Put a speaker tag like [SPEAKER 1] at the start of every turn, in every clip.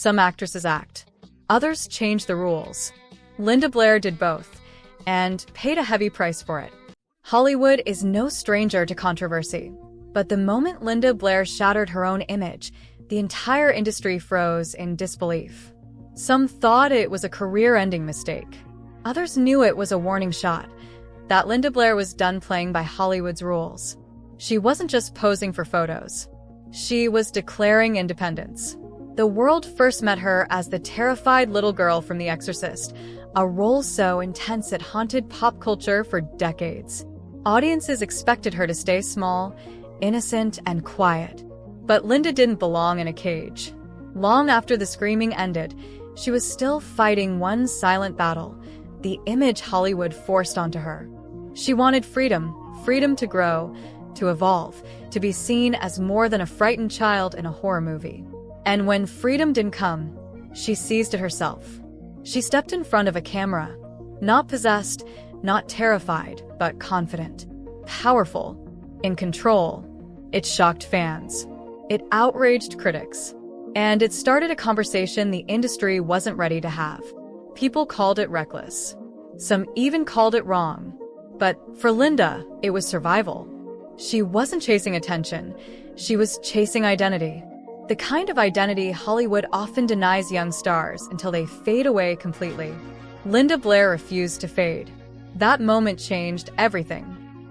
[SPEAKER 1] Some actresses act. Others change the rules. Linda Blair did both, and paid a heavy price for it. Hollywood is no stranger to controversy. But the moment Linda Blair shattered her own image, the entire industry froze in disbelief. Some thought it was a career-ending mistake. Others knew it was a warning shot, that Linda Blair was done playing by Hollywood's rules. She wasn't just posing for photos. She was declaring independence. The world first met her as the terrified little girl from The Exorcist, a role so intense it haunted pop culture for decades. Audiences expected her to stay small, innocent, and quiet. But Linda didn't belong in a cage. Long after the screaming ended, she was still fighting one silent battle, the image Hollywood forced onto her. She wanted freedom, freedom to grow, to evolve, to be seen as more than a frightened child in a horror movie. And when freedom didn't come, she seized it herself. She stepped in front of a camera, not possessed, not terrified, but confident, powerful, in control. It shocked fans. It outraged critics. And it started a conversation the industry wasn't ready to have. People called it reckless. Some even called it wrong. But for Linda, it was survival. She wasn't chasing attention. She was chasing identity. The kind of identity Hollywood often denies young stars until they fade away completely. Linda Blair refused to fade. That moment changed everything.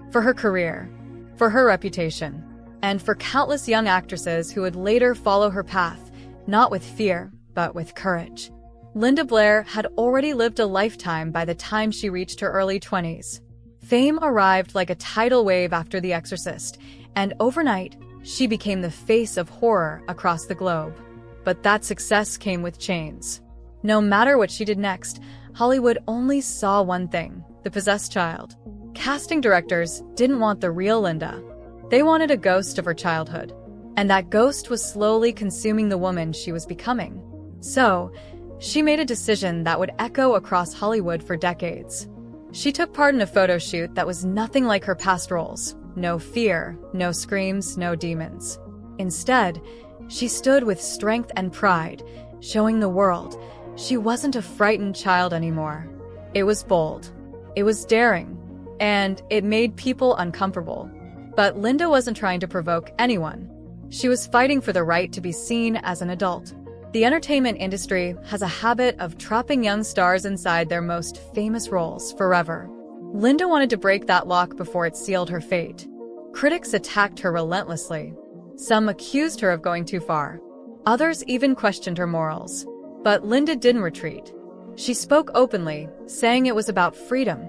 [SPEAKER 1] For her career, for her reputation, and for countless young actresses who would later follow her path, not with fear, but with courage. Linda Blair had already lived a lifetime by the time she reached her early 20s. Fame arrived like a tidal wave after The Exorcist, and overnight, she became the face of horror across the globe. But that success came with chains. No matter what she did next, Hollywood only saw one thing: the possessed child. Casting directors didn't want the real Linda. They wanted a ghost of her childhood. And that ghost was slowly consuming the woman she was becoming. So, she made a decision that would echo across Hollywood for decades. She took part in a photo shoot that was nothing like her past roles. No fear, no screams, no demons. Instead, she stood with strength and pride, showing the world she wasn't a frightened child anymore. It was bold. It was daring. And it made people uncomfortable. But Linda wasn't trying to provoke anyone. She was fighting for the right to be seen as an adult. The entertainment industry has a habit of trapping young stars inside their most famous roles forever. Linda wanted to break that lock before it sealed her fate. Critics attacked her relentlessly. Some accused her of going too far. Others even questioned her morals. But Linda didn't retreat. She spoke openly, saying it was about freedom.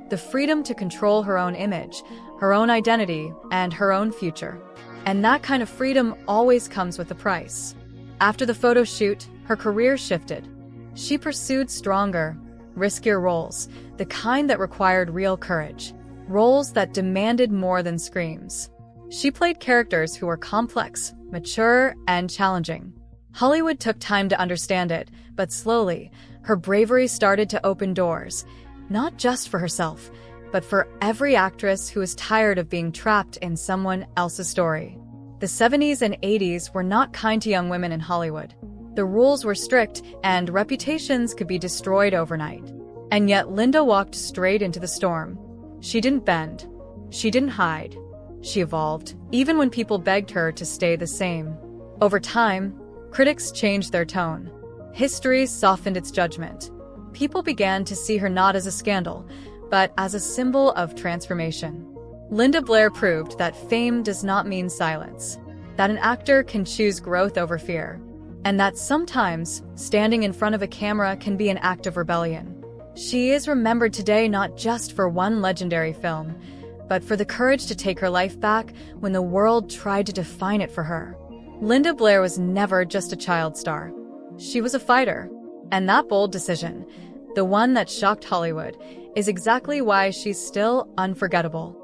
[SPEAKER 1] The freedom to control her own image, her own identity, and her own future. And that kind of freedom always comes with a price. After the photo shoot, her career shifted. She pursued stronger, riskier roles, the kind that required real courage, roles that demanded more than screams. She played characters who were complex, mature, and challenging. Hollywood took time to understand it, but slowly, her bravery started to open doors, not just for herself, but for every actress who was tired of being trapped in someone else's story. The 70s and 80s were not kind to young women in Hollywood. The rules were strict, and reputations could be destroyed overnight. And yet Linda walked straight into the storm. She didn't bend. She didn't hide. She evolved, even when people begged her to stay the same. Over time, critics changed their tone. History softened its judgment. People began to see her not as a scandal, but as a symbol of transformation. Linda Blair proved that fame does not mean silence, that an actor can choose growth over fear, and that sometimes standing in front of a camera can be an act of rebellion. She is remembered today not just for one legendary film, but for the courage to take her life back when the world tried to define it for her. Linda Blair was never just a child star. She was a fighter, and that bold decision, the one that shocked Hollywood, is exactly why she's still unforgettable.